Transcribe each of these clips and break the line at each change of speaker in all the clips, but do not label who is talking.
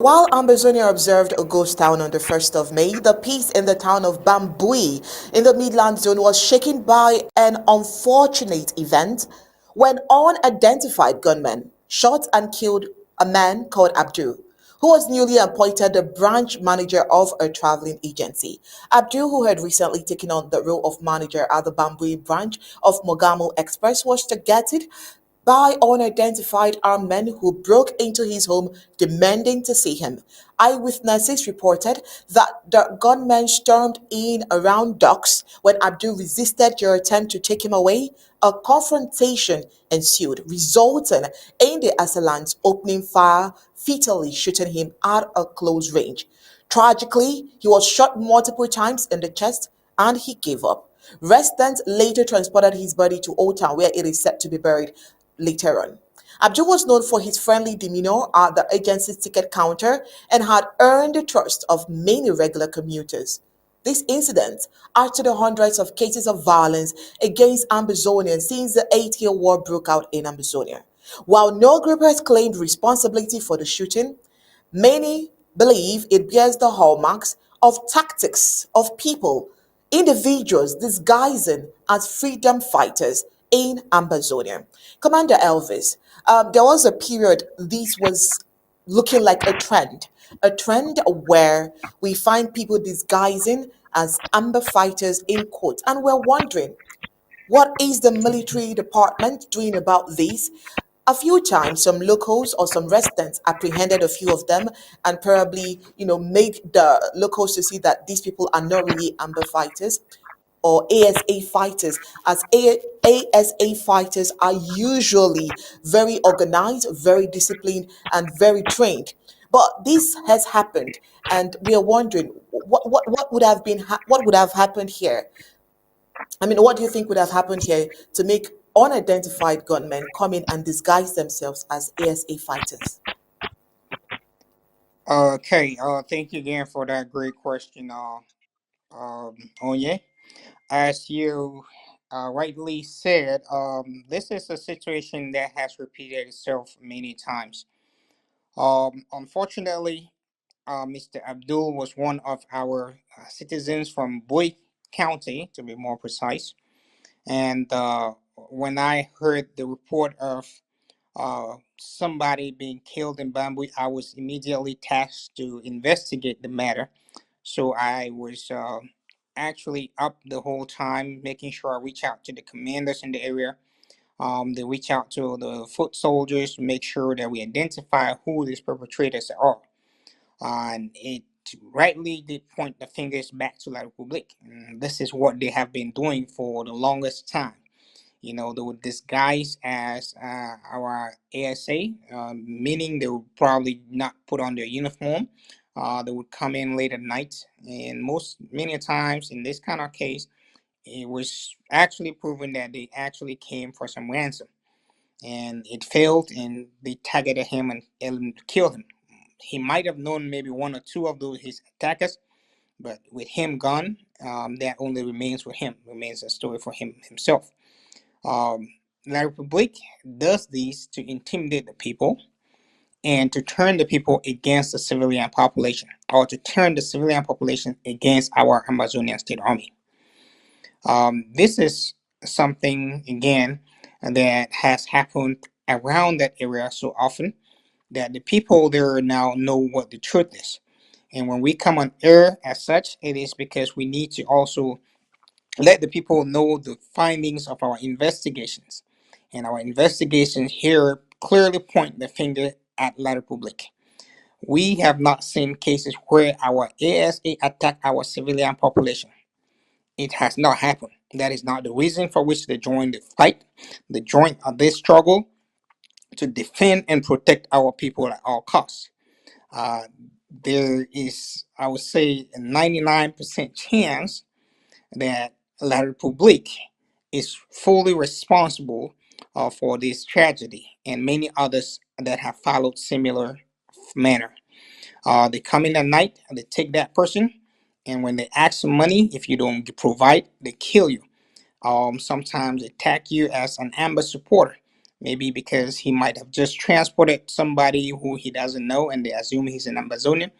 While Ambazonia observed a ghost town on the 1st of May, the peace in the town of Bambui in the Midland Zone was shaken by an unfortunate event when unidentified gunmen shot and killed a man called Abdul, who was newly appointed the branch manager of a traveling agency. Abdul, who had recently taken on the role of manager at the Bambui branch of Mogamo Express, was targeted by unidentified armed men who broke into his home demanding to see him. Eyewitnesses reported that the gunmen stormed in around dusk when Abdul resisted their attempt to take him away. A confrontation ensued, resulting in the assailants opening fire, fatally shooting him at a close range. Tragically, he was shot multiple times in the chest and he gave up. Residents later transported his body to Old Town, where it is said to be buried later on. Abdul was known for his friendly demeanor at the agency's ticket counter and had earned the trust of many regular commuters. This incident added to the hundreds of cases of violence against Ambazonians since the 8-year war broke out in Ambazonia. While no group has claimed responsibility for the shooting, many believe it bears the hallmarks of tactics of people, individuals disguising as freedom fighters in Amazonia. Commander Elvis, there was a period this was looking like a trend where we find people disguising as amber fighters in quotes, and we're wondering what is the military department doing about this? A few times, some locals or some residents apprehended a few of them and probably, made the locals to see that these people are not really amber fighters or ASA fighters, as ASA fighters are usually very organized, very disciplined, and very trained. But this has happened, and we are wondering what would have what would have happened here. I mean, what do you think would have happened here to make unidentified gunmen come in and disguise themselves as ASA fighters?
Okay, thank you again for that great question, Onye. As you rightly said, this is a situation that has repeated itself many times. Unfortunately, Mr. Abdul was one of our citizens from Boy County, to be more precise. And when I heard the report of somebody being killed in Bambui, I was immediately tasked to investigate the matter. So I was actually up the whole time, making sure I reach out to the commanders in the area. They reach out to the foot soldiers to make sure that we identify who these perpetrators are. And it rightly they point the fingers back to La Republique. This is what they have been doing for the longest time. They would disguise as our ASA, meaning they would probably not put on their uniform. They would come in late at night, and many times in this kind of case, it was actually proven that they actually came for some ransom, and it failed, and they targeted him and killed him. He might have known maybe one or two of those his attackers, but with him gone, that only remains for him, remains a story for him himself. Um, La Republique does this to intimidate the people and to turn the people against the civilian population, or to turn the civilian population against our Amazonian State Army. This is something, again, that has happened around that area so often that the people there now know what the truth is. And when we come on air as such, it is because we need to also let the people know the findings of our investigations. And our investigations here clearly point the finger at La Republique. We have not seen cases where our ASA attack our civilian population. It has not happened. That is not the reason for which they joined the fight. They joined this struggle to defend and protect our people at all costs. Uh, there is, I would say, a 99% chance that La Republique is fully responsible for this tragedy and many others that have followed similar manner. They come in at night and they take that person, and when they ask for money, if you don't provide, they kill you. Sometimes attack you as an Amba supporter. maybe because he might have just transported somebody who he doesn't know and they assume he's an Amazonian,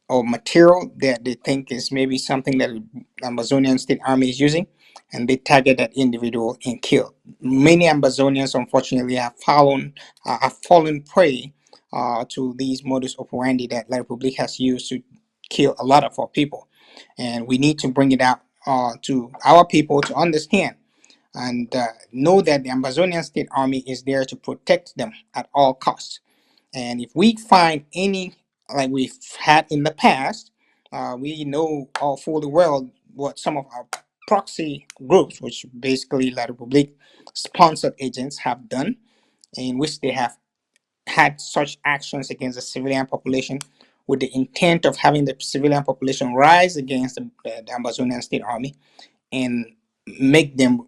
or material that they think is maybe something that the Amazonian State Army is using, and they target that individual and kill. Many Amazonians, unfortunately, have fallen prey to these modus operandi that La Republic has used to kill a lot of our people, and we need to bring it out to our people to understand and know that the Amazonian State Army is there to protect them at all costs. And if we find any, like we've had in the past, we know all fully well what some of our proxy groups, which basically La Republique sponsored agents, have done, in which they have had such actions against the civilian population with the intent of having the civilian population rise against the Amazonian State Army and make them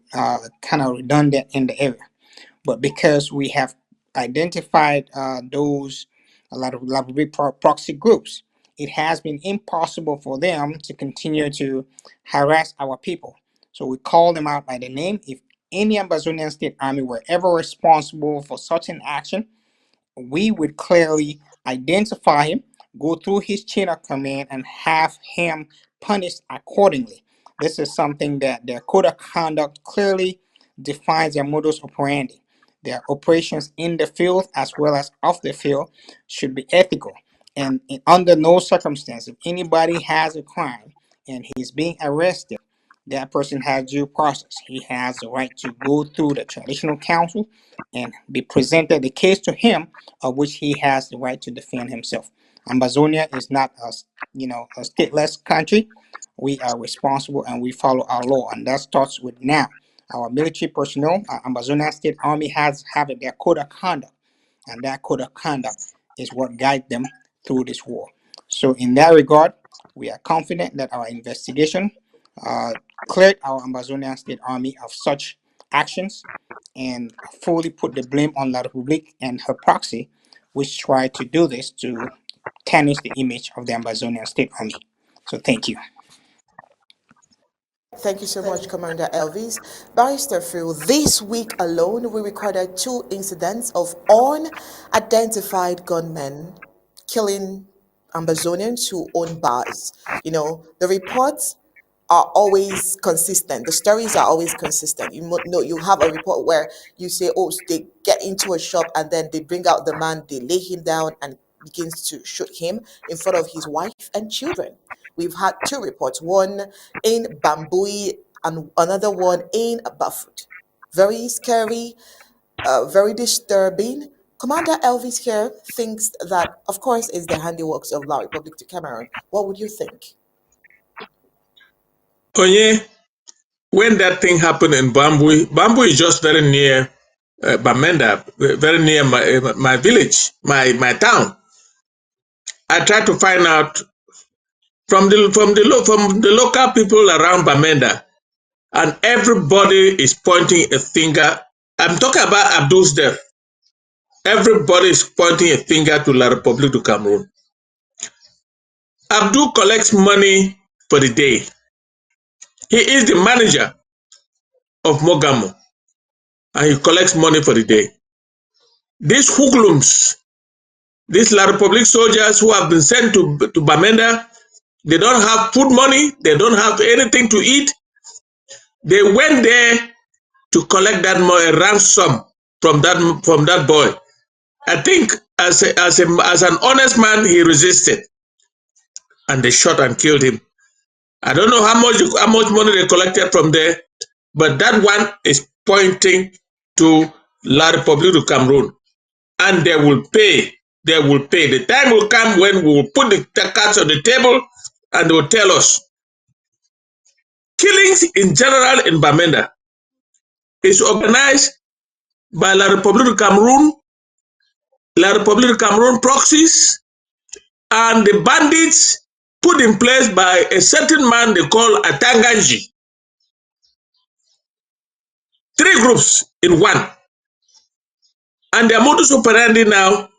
kind of redundant in the area. But because we have identified those a lot of proxy groups, it has been impossible for them to continue to harass our people. So we call them out by the name. If any Amazonian State Army were ever responsible for such an action, we would clearly identify him, go through his chain of command, and have him punished accordingly. This is something that their code of conduct clearly defines their modus operandi. Their operations in the field as well as off the field should be ethical. And under no circumstance, if anybody has a crime and he's being arrested, that person has due process. He has the right to go through the traditional counsel and be presented the case to him, of which he has the right to defend himself. Amazonia is not a stateless country. We are responsible and we follow our law, and that starts with now. Our military personnel, our Amazonia State Army has have their code of conduct, and that code of conduct is what guides them through this war. So, in that regard, we are confident that our investigation uh, cleared our Amazonian State Army of such actions and fully put the blame on La Republique and her proxy, which tried to do this to tarnish the image of the Amazonian State Army. So, thank you.
Thank you so much, Commander Elvis. Barrister Phil, this week alone, we recorded two incidents of unidentified gunmen killing Amazonians who own bars. The reports are always consistent. The stories are always consistent. Know, you have a report where you say, oh, they get into a shop and then they bring out the man, they lay him down and begins to shoot him in front of his wife and children. We've had two reports, one in Bambui and another one in Bafut. Very scary, very disturbing. Commander Elvis here thinks that, of course, is the handiworks of La Republic to Cameroon. What would you think?
Onye, when that thing happened in Bambui, Bambui is just very near Bamenda, very near my village, my town. I tried to find out from the local people around Bamenda, and everybody is pointing a finger. I'm talking about Abdul's death. Everybody is pointing a finger to La Republique du Cameroon. Abdul collects money for the day. He is the manager of Mogamo, and he collects money for the day. These hoodlums, these La Republique soldiers who have been sent to Bamenda, they don't have food money, they don't have anything to eat. They went there to collect that money, ransom from that boy. I think as an honest man, he resisted, and they shot and killed him. I don't know how much money they collected from there, but that one is pointing to La Republique du Cameroon, and they will pay. They will pay. The time will come when we will put the cards on the table, and they will tell us. Killings in general in Bamenda is organized by La Republique du Cameroon proxies, and the bandits put in place by a certain man they call Atanganji. Three groups in one. And their modus operandi now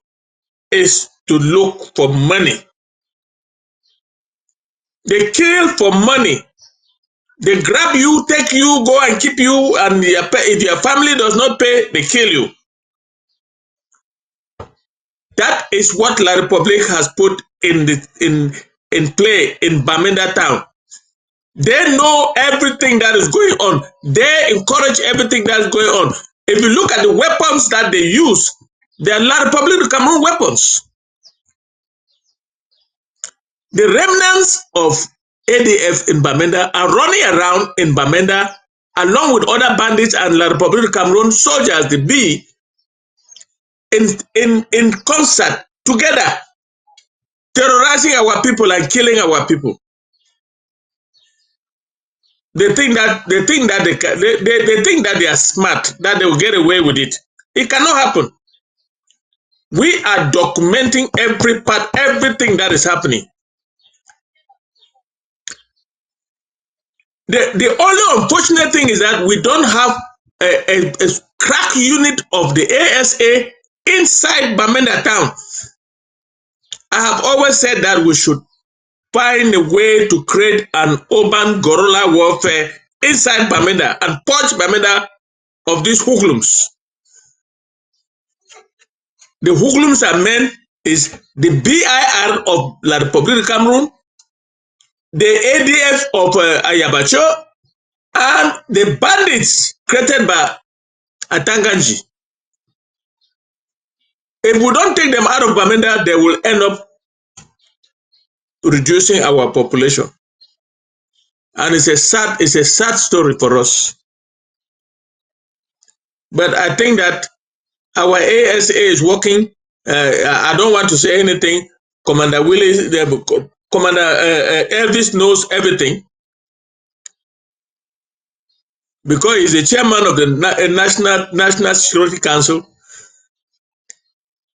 is to look for money. They kill for money. They grab you, take you, go and keep you, and if your family does not pay, they kill you. That is what La Republic has put in play in Bamenda town. They know everything that is going on. They encourage everything that is going on. If you look at the weapons that they use, they are La Republic Cameroon weapons. The remnants of ADF in Bamenda are running around in Bamenda along with other bandits and La Republic Cameroon soldiers, the B, in concert together, terrorizing our people and killing our people. They think that they think that they are smart, that they will get away with it. It cannot happen. We are documenting every part, everything that is happening. The only unfortunate thing is that we don't have a crack unit of the ASA inside Bamenda town. I have always said that we should find a way to create an urban guerrilla warfare inside Bamenda and purge Bamenda of these hoodlums. The hoodlums are men is the BIR of La Republique Cameroon, the ADF of Ayabacho, and the bandits created by Atanganji. If we don't take them out of Bamenda, they will end up reducing our population. And it's a sad story for us. But I think that our ASA is working. I don't want to say anything. Commander Willis, Commander Elvis knows everything because he's the chairman of the National Security Council,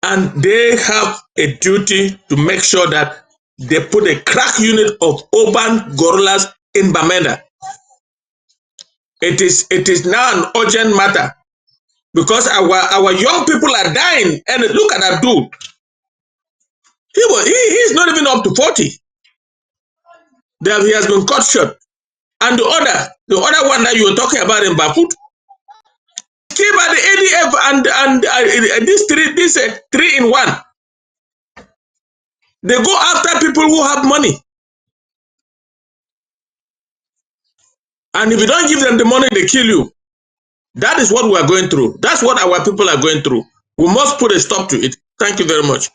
and they have a duty to make sure that they put a crack unit of urban guerrillas in Bamenda. It is now an urgent matter because our young people are dying. And look at that dude. He's not even up to 40. He has been cut short. And the other one that you were talking about in Bafut, killed by the ADF and this three in one. They go after people who have money. And if you don't give them the money, they kill you. That is what we are going through. That's what our people are going through. We must put a stop to it. Thank you very much.